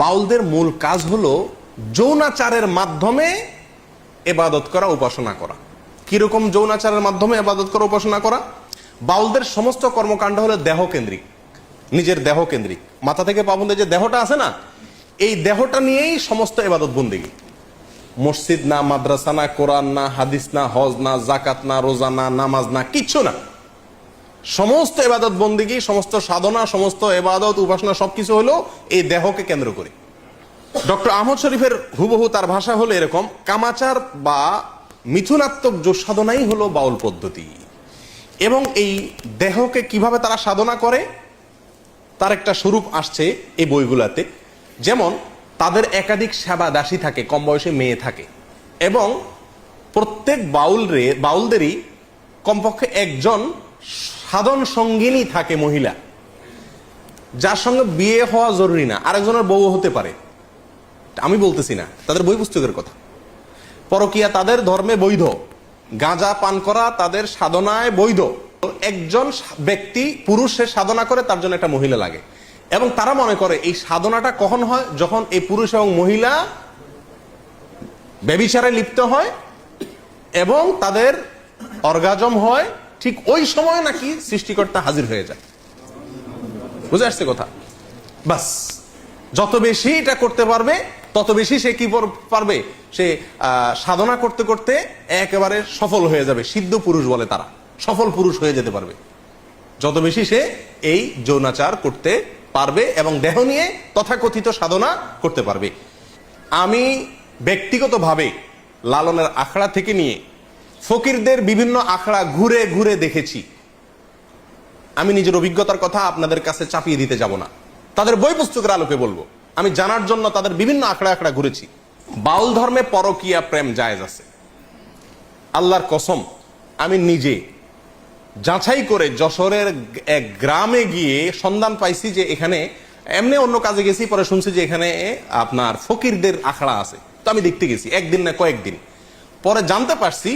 বাউলদের মূল কাজ হলো যৌনাচারের মাধ্যমে ইবাদত করা, উপাসনা করা। কিরকম যৌনাচারের মাধ্যমে ইবাদত করা, উপাসনা করা? বাউলদের সমস্ত কর্মকাণ্ড হলো দেহ কেন্দ্রিক, নিজের দেহ কেন্দ্রিক। মাথা থেকে পা পর্যন্ত যে দেহটা আছে না, এই দেহটা নিয়েই সমস্ত ইবাদত বন্দেগী। মসজিদ না, মাদ্রাসা না, কোরআন না, হাদিস না, হজ না, জাকাত না, রোজা না, নামাজ না, কিচ্ছু না। সমস্ত ইবাদত বন্দেগী, সমস্ত সাধনা, সমস্ত ইবাদত উপাসনা সবকিছু হলো এই দেহকে কেন্দ্র করে। ডক্টর আহমদ শরীফের হুবহু তার ভাষা হলো এরকম, কামাচার বা মিথুনাত্মক যোগ সাধনাই হলো বাউল পদ্ধতি। এবং এই দেহকে কিভাবে তারা সাধনা করে তার একটা স্বরূপ আসছে এই বইগুলাতে। যেমন তাদের একাধিক সেবা দাসী থাকে, কম বয়সে মেয়ে থাকে, এবং প্রত্যেক বাউলদেরই কমপক্ষে একজন সাধন সঙ্গিনী থাকে, মহিলা, যার সঙ্গে বিয়ে হওয়া জরুরি না, আরেকজনের বউ হতে পারে। আমি বলতেছি না, তাদের বই পুস্তকের কথা। পরকীয়া তাদের ধর্মে বৈধ, গাঁজা পান করা তাদের সাধনায় বৈধ। একজন ব্যক্তি পুরুষের সাধনা করে, তার জন্য একটা মহিলা লাগে। এবং তারা মনে করে এই সাধনাটা কখন হয়? যখন এই পুরুষ এবং মহিলা ব্যভিচারে লিপ্ত হয় এবং তাদের অর্গাজম হয়, ঠিক ওই সময় নাকি সৃষ্টিকর্তা হাজির হয়ে যায়। বুঝে আসছে কথা? বাস, যত বেশি এটা করতে পারবে তত বেশি সে কি পারবে, সে সাধনা করতে করতে একেবারে সফল হয়ে যাবে। সিদ্ধ পুরুষ বলে তারা, সফল পুরুষ হয়ে যেতে পারবে যত বেশি সে এই যৌনাচার করতে পারবে এবং দেহ নিয়ে তথাকথিত সাধনা করতে পারবে। আমি ব্যক্তিগতভাবে লালনের আখড়া থেকে নিয়ে ফকিরদের বিভিন্ন আখড়া ঘুরে ঘুরে দেখেছি। আমি নিজের অভিজ্ঞতার কথা আপনাদের কাছে চাপিয়ে দিতে যাব না, তাদের বই পুস্তকের আলোকে বলবো। আমি জানার জন্য তাদের বিভিন্ন আখড়া আখড়া ঘুরেছি। বাউল ধর্মে পরকীয়া প্রেম জায়েজ আছে, আল্লাহর কসম। আমি নিজে যাচাই করে যশোরের এক গ্রামে গিয়ে সন্ধান পাইছি যে এখানে, এমনি অন্য কাজে গেছি, পরে শুনছি যে এখানে আপনার ফকিরদের আখড়া আছে। তো আমি দেখতে গেছি, একদিন না কয়েকদিন পরে জানতে পারছি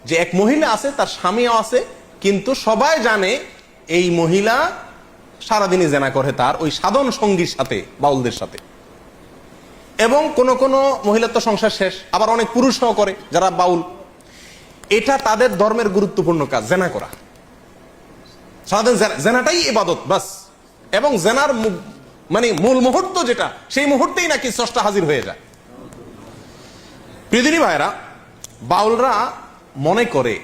যে এক মহিলা আছে, তার স্বামীও আছে, কিন্তু সবাই জানে এই মহিলা সারাদিনই জেনা করে তার ওই সাধন সঙ্গীর সাথে, বাউলদের সাথে। এবং কোন কোন মহিলার তো সংসার শেষ, আবার অনেক পুরুষও করে যারা বাউল। এটা তাদের ধর্মের গুরুত্বপূর্ণ কাজ, জেনা করা। সারাদিন জেনাটাই ইবাদত, বাস। এবং জেনার মানে মূল মুহূর্ত যেটা, সেই মুহূর্তেই নাকি স্রষ্টা হাজির হয়ে যায়। প্রিয়দিনী ভাইরা, বাউলরা মনে করে,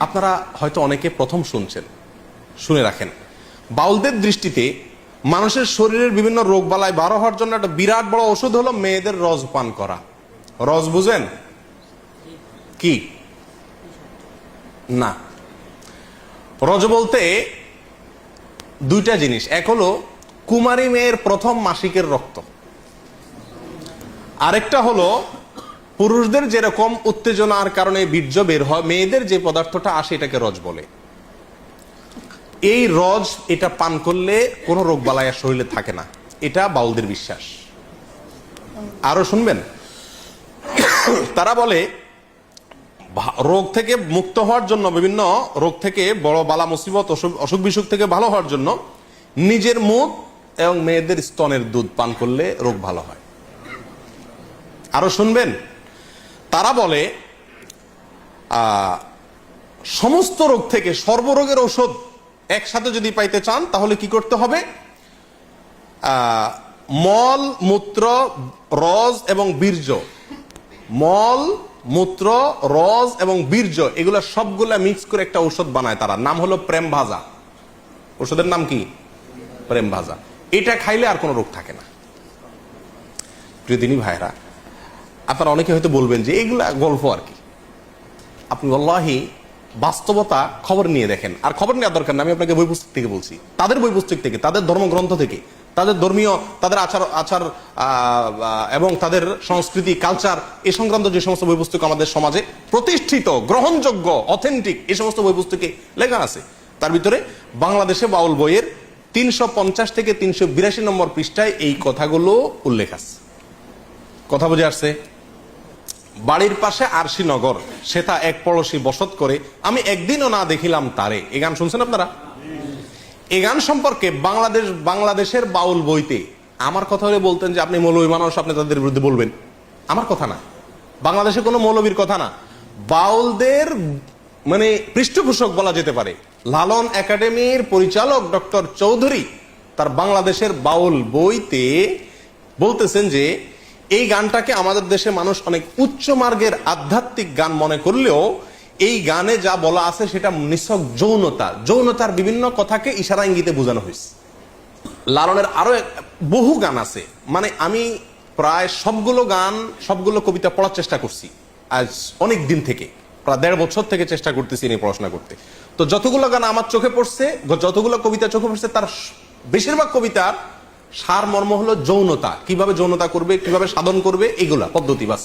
আপনারা হয়তো অনেকে প্রথম শুনছেন, শুনে রাখেন, বাউলদের দৃষ্টিতে মানুষের শরীরের বিভিন্ন রোগ বালাই বার হওয়ার জন্য একটা বিরাট বড় ওষুধ হলো মেয়েদের রস পান করা। রস বুঝেন কি? না, রজ বলতে দুইটা জিনিস। এক হলো কুমারী মেয়ের প্রথম মাসিকের রক্ত, আরেকটা হলো পুরুষদের যেরকম উত্তেজনার কারণে বীর্য বের হয়, মেয়েদের যে পদার্থটা আসে এটাকে রজ বলে। এই রজ, এটা পান করলে কোনো রোগ বালাই আর শরীরে থাকে না, এটা বাউলদের বিশ্বাস। আরো শুনবেন, তারা বলে রোগ থেকে মুক্ত হওয়ার জন্য, বিভিন্ন রোগ থেকে, বড় বালা মুসিবত, অসুখ বিসুখ থেকে ভালো হওয়ার জন্য নিজের মুখ এবং মেয়েদের স্তনের দুধ পান করলে রোগ ভালো হয়। আরো শুনবেন, তারা বলে সমস্ত রোগ থেকে সর্বরোগের ঔষধ একসাথে যদি পাইতে চান তাহলে কি করতে হবে? মল, মূত্র, রজ এবং বীর্য, মল, মূত্র, রজ এবং বীর্য, এগুলো সবগুলা মিক্স করে একটা ঔষধ বানায় তারা, নাম হলো প্রেম ভাজা। ওষুধের নাম কি? প্রেম ভাজা। এটা খাইলে আর কোনো রোগ থাকে না। প্রিয়দিনী ভাইরা, আপনারা অনেকে হয়তো বলবেন যে এগুলা গল্প আর কি। আপনি আল্লাহি বাস্তবতা খবর নিয়ে দেখেন, আর খবর নেওয়ার দরকার না। আমি আপনাকে বই পুস্তক থেকে বলছি, তাদের বই পুস্তক থেকে, তাদের ধর্মগ্রন্থ থেকে, তাদের ধর্মীয়, তাদের আচার এবং তাদের সংস্কৃতি, কালচার, এই সংক্রান্ত যে সমস্ত বই পুস্তক আমাদের সমাজে প্রতিষ্ঠিত, গ্রহণযোগ্য, অথেন্টিক, এই সমস্ত বই পুস্তকে লেখা আছে। তার ভিতরে বাংলাদেশে বাউল বইয়ের 350 থেকে 382 নম্বর পৃষ্ঠায় এই কথাগুলো উল্লেখ আছে। কথা বুঝে আসছে? বাড়ির পাশে আরশি নগর, সেটা এক পড়শি বসত করে, আমি একদিনও না দেখিলাম তারে। এই গান শুনছেন আপনারা? এই গান সম্পর্কে বাংলাদেশের বাউল বইতে আমার কথা হলে বলতেন যে আপনি মৌলবী মানুষ, আপনি তাদের বিরুদ্ধে বলবেন। আমার কথা না, বাংলাদেশে কোনো মৌলবীর কথা না, বাউলদের মানে পৃষ্ঠপোষক বলা যেতে পারে লালন একাডেমির পরিচালক ডক্টর চৌধুরী তার বাংলাদেশের বাউল বইতে বলতেছেন যে এই গানটাকে আমাদের দেশে মানুষ অনেক উচ্চ মার্গের আধ্যাত্মিক গান মনে করলেও এই গানে যা বলা আছে সেটা নিছক যৌনতার বিভিন্ন কথাকে ইশারা ইঙ্গিতে বোঝানো হয়েছে। লালনের আরো বহু গান আছে, মানে আমি প্রায় সবগুলো কবিতা পড়ার চেষ্টা করছি আজ অনেক দিন থেকে, প্রায় 1.5 বছর থেকে চেষ্টা করতেছি নিয়ে পড়াশোনা করতে। তো যতগুলো গান আমার চোখে পড়ছে, যতগুলো কবিতা চোখে পড়ছে, তার বেশিরভাগ কবিতার সার মর্ম হলো যৌনতা, কিভাবে যৌনতা করবে, কিভাবে সাধন করবে, এইগুলা পদ্ধতি। বাস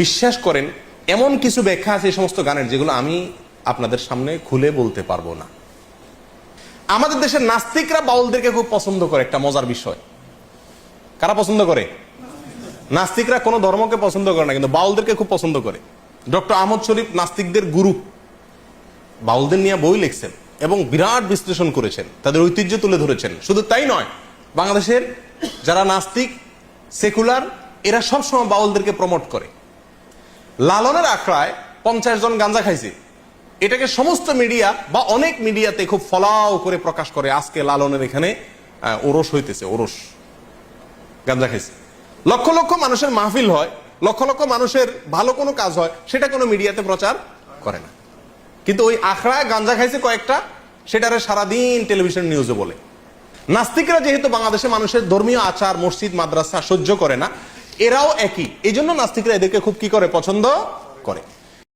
বিশ্বাস করেন এমন কিছু ব্যাখ্যা আছে এই সমস্ত গানের যেগুলো আমি আপনাদের সামনে খুলে বলতে পারবো না। আমাদের দেশের নাস্তিকরা বাউলদেরকে খুব পছন্দ করে, একটা মজার বিষয়। কারা পছন্দ করে? নাস্তিকরা কোনো ধর্মকে পছন্দ করে না, কিন্তু বাউলদেরকে খুব পছন্দ করে। ডক্টর আহমদ শরীফ নাস্তিকদের গুরু, বাউলদের নিয়ে বই লিখছেন এবং বিরাট বিশ্লেষণ করেছেন, তাদের ঐতিহ্য তুলে ধরেছেন। শুধু তাই নয়, বাংলাদেশের যারা নাস্তিক সেকুলার এরা সবসময় বাউলদেরকে প্রমোট করে। লালনের আখড়ায় 50 জন গাঁজা খাইছে, এটাকে সমস্ত মিডিয়া বা অনেক মিডিয়াতে খুব ফলাও করে প্রকাশ করে, আজকে লালনের এখানে ওরস হইতেছে, ওরস গাঁজা খাইছে। লক্ষ লক্ষ মানুষের মাহফিল হয়, লক্ষ লক্ষ মানুষের ভালো কোনো কাজ হয়, সেটা কোনো মিডিয়াতে প্রচার করে না। কিন্তু ওই আখড়ায় গাঁজা খাইছে কয়েকটা, সেটারে সারাদিন টেলিভিশন নিউজে বলে। নাস্তিকরা যেহেতু বাংলাদেশে মানুষের ধর্মীয় আচার, মসজিদ, মাদ্রাসা সহ্য করে না, এরাও একই, এই জন্য নাস্তিকরা এদেরকে খুব কি করে, পছন্দ করে।